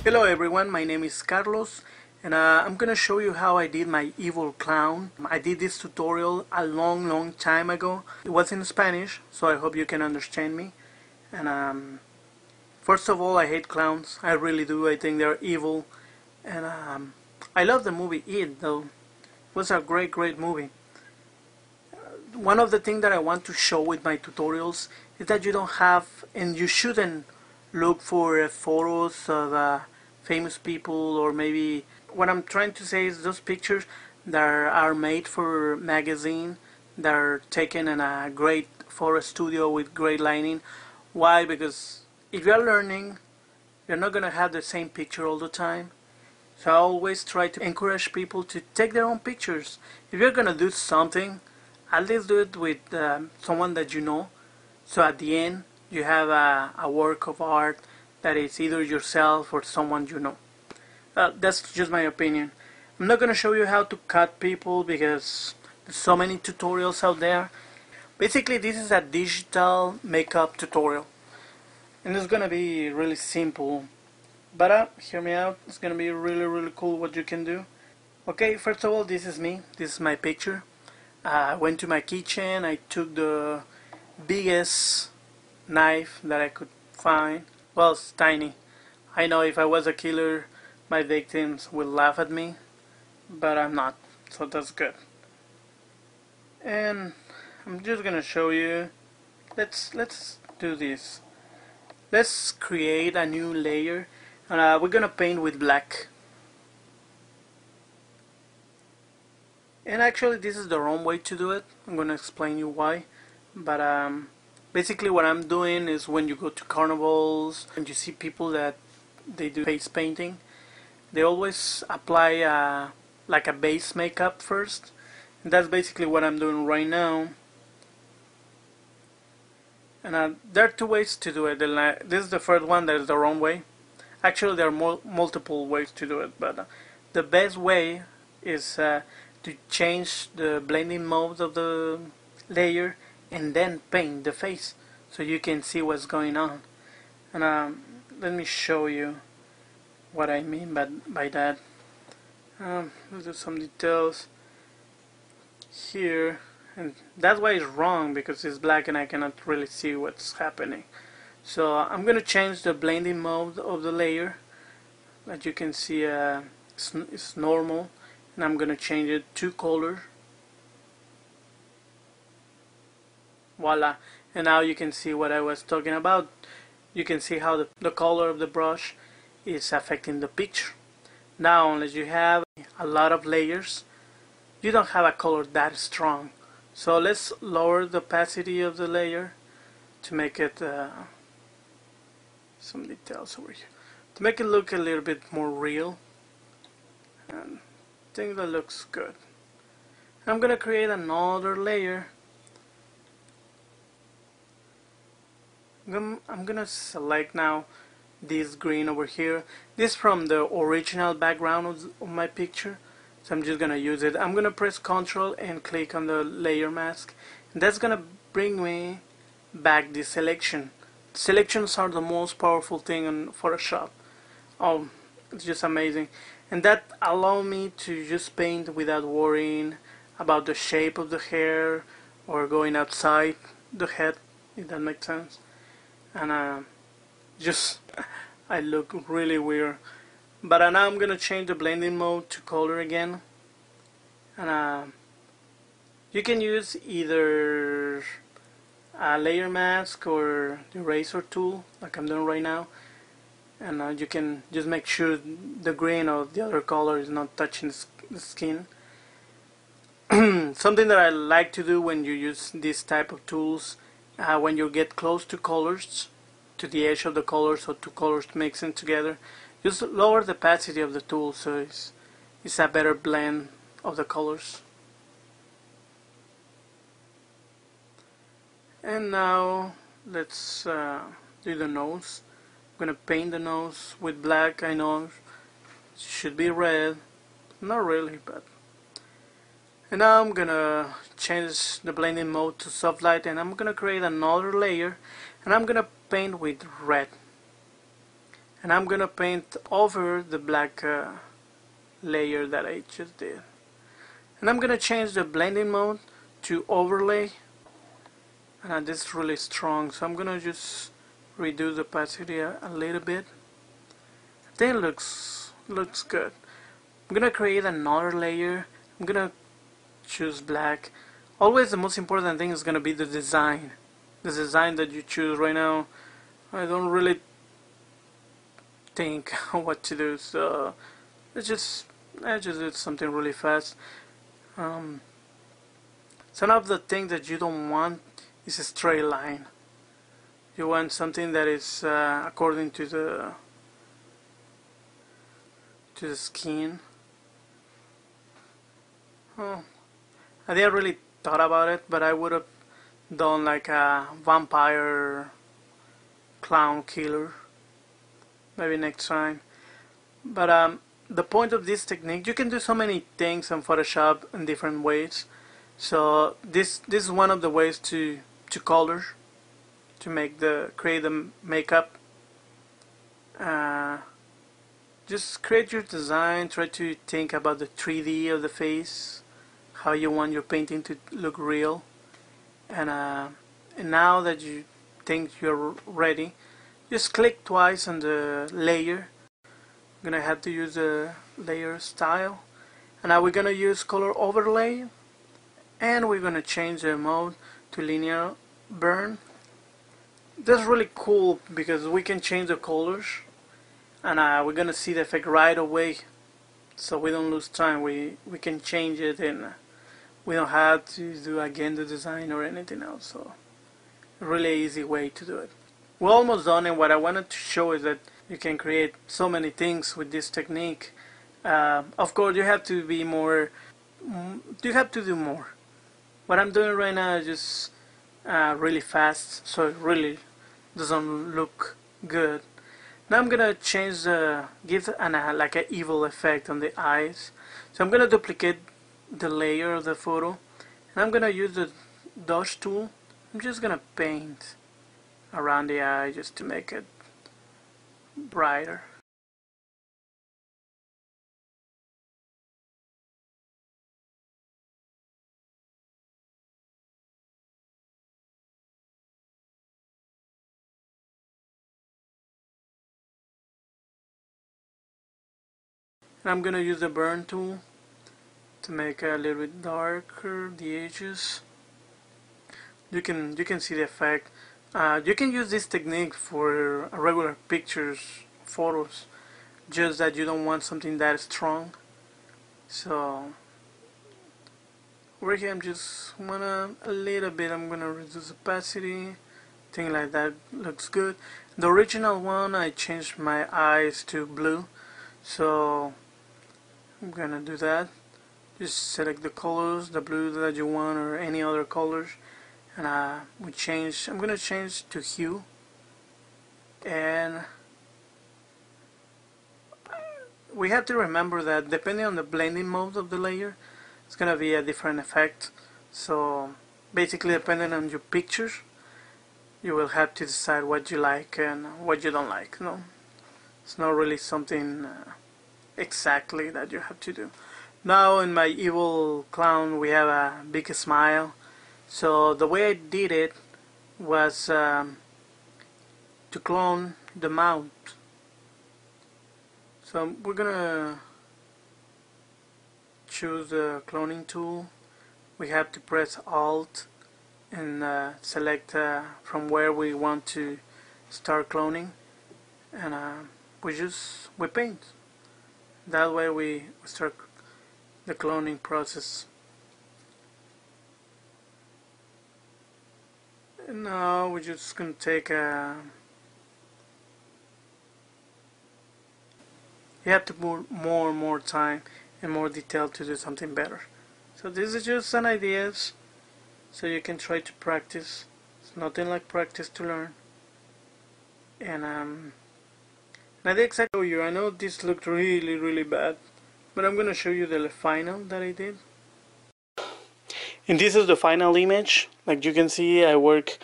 Hello everyone, my name is Carlos and I'm gonna show you how I did my evil clown. I did this tutorial a long time ago. It was in Spanish, so I hope you can understand me. And first of all, I hate clowns. I really do. I think they're evil. And I love the movie It, though. It was a great movie. One of the things that I want to show with my tutorials is that you don't have, and you shouldn't look for photos of famous people, or maybe what I'm trying to say is those pictures that are made for magazine, that are taken in a great photo studio with great lighting. Why? Because if you're learning, you're not going to have the same picture all the time. So I always try to encourage people to take their own pictures. If you're going to do something, at least do it with someone that you know. So at the end, you have a work of art that is either yourself or someone you know. That's just my opinion. I'm not going to show you how to cut people because there's so many tutorials out there. Basically, this is a digital makeup tutorial. And it's going to be really simple. But hear me out, it's going to be really cool what you can do. Okay, first of all, this is me. This is my picture. I went to my kitchen, I took the biggest knife that I could find. Well, it's tiny. I know if I was a killer, my victims will laugh at me, but I'm not, so that's good. And I'm just gonna show you. Let's do this. Let's create a new layer, and we're gonna paint with black. And actually, this is the wrong way to do it. I'm gonna explain you why. But basically, what I'm doing is when you go to carnivals and you see people that they do face painting, they always apply like a base makeup first. And that's basically what I'm doing right now. And there are two ways to do it. This is the first one that is the wrong way. Actually, there are multiple ways to do it, but the best way is to change the blending mode of the layer and then paint the face so you can see what's going on. And let me show you what I mean by that. Let's do some details here, and that's why it's wrong, because it's black and I cannot really see what's happening. So I'm gonna change the blending mode of the layer. As you can see, it's normal, and I'm gonna change it to color. Voila. And now you can see what I was talking about. You can see how the color of the brush is affecting the picture. Now, unless you have a lot of layers, you don't have a color that strong. So let's lower the opacity of the layer to make it some details over here, to make it look a little bit more real. And I think that looks good. I'm gonna create another layer. I'm gonna select now this green over here. This from the original background of my picture, so I'm just gonna use it. I'm gonna press Ctrl and click on the layer mask, and that's gonna bring me back this selection. Selections are the most powerful thing in Photoshop. Oh, it's just amazing. And that allows me to just paint without worrying about the shape of the hair or going outside the head, if that makes sense. And just I look really weird. But now I'm gonna change the blending mode to color again. And you can use either a layer mask or the eraser tool, like I'm doing right now. And you can just make sure the green or the other color is not touching the skin. Something that I like to do when you use this type of tools, when you get close to colors, to the edge of the colors, or two colors mixing together, just lower the opacity of the tool so it's a better blend of the colors. And now let's do the nose. I'm gonna paint the nose with black. I know it should be red, not really, but. And now I'm gonna change the blending mode to soft light, and I'm gonna create another layer, and I'm gonna paint with red. and I'm gonna paint over the black layer that I just did. And I'm gonna change the blending mode to overlay, and this is really strong, so I'm gonna just reduce the opacity a little bit. Then looks good. I'm gonna create another layer. I'm gonna choose black. Always the most important thing is gonna be the design that you choose. Right now I don't really think what to do, so I just did something really fast. Some of the things that you don't want is a straight line. You want something that is according to the skin. Oh, I didn't really thought about it, but I would have done like a vampire clown killer maybe next time. But the point of this technique, you can do so many things in Photoshop in different ways. So this is one of the ways to color, to create the makeup. Just create your design. Try to think about the 3D of the face, how you want your painting to look real. And now that you think you're ready, just click twice on the layer. I'm gonna have to use the layer style, and now we're gonna use color overlay, and we're gonna change the mode to linear burn. That's really cool because we can change the colors, and we're gonna see the effect right away, so we don't lose time. We can change it, and we don't have to do again the design or anything else. So really easy way to do it. We're almost done, and what I wanted to show is that you can create so many things with this technique. Of course, you have to be more. You have to do more. What I'm doing right now is just really fast, so it really doesn't look good. Now I'm gonna change give like an evil effect on the eyes. So I'm gonna duplicate the layer of the photo, and I'm gonna use the dodge tool. I'm just gonna paint around the eye just to make it brighter. And I'm gonna use the burn tool to make it a little bit darker the edges. You can see the effect. You can use this technique for regular pictures, photos, just that you don't want something that strong. So over here I'm just wanna a little bit. I'm gonna reduce opacity, thing like that looks good. The original one I changed my eyes to blue, so I'm gonna do that. Just select the colors, the blue that you want or any other colors, and I'm gonna change to hue, and we have to remember that depending on the blending mode of the layer, it's gonna be a different effect. So basically, depending on your pictures, you will have to decide what you like and what you don't like. No, it's not really something exactly that you have to do. Now in my evil clown we have a big smile, so the way I did it was to clone the mouth. So we're gonna choose the cloning tool. We have to press Alt and select from where we want to start cloning, and we paint. That way we start the cloning process. And now we're just gonna take a. You have to put more time and more detail to do something better. So this is just an ideas, so you can try to practice. It's nothing like practice to learn. And now the exact show you. I know this looked really bad, but I'm gonna show you the final that I did. And this is the final image. Like you can see, I work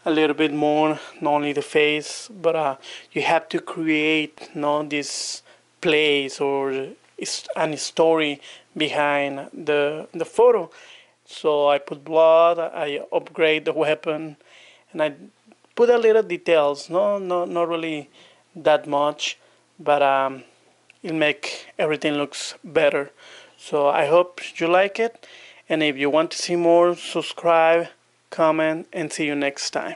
a little bit more, not only the face, but you have to create, this place or an story behind the photo. So I put blood, I upgrade the weapon, and I put a little details. No, not really that much, but it make everything looks better. So I hope you like it, and if you want to see more, subscribe, comment, and see you next time.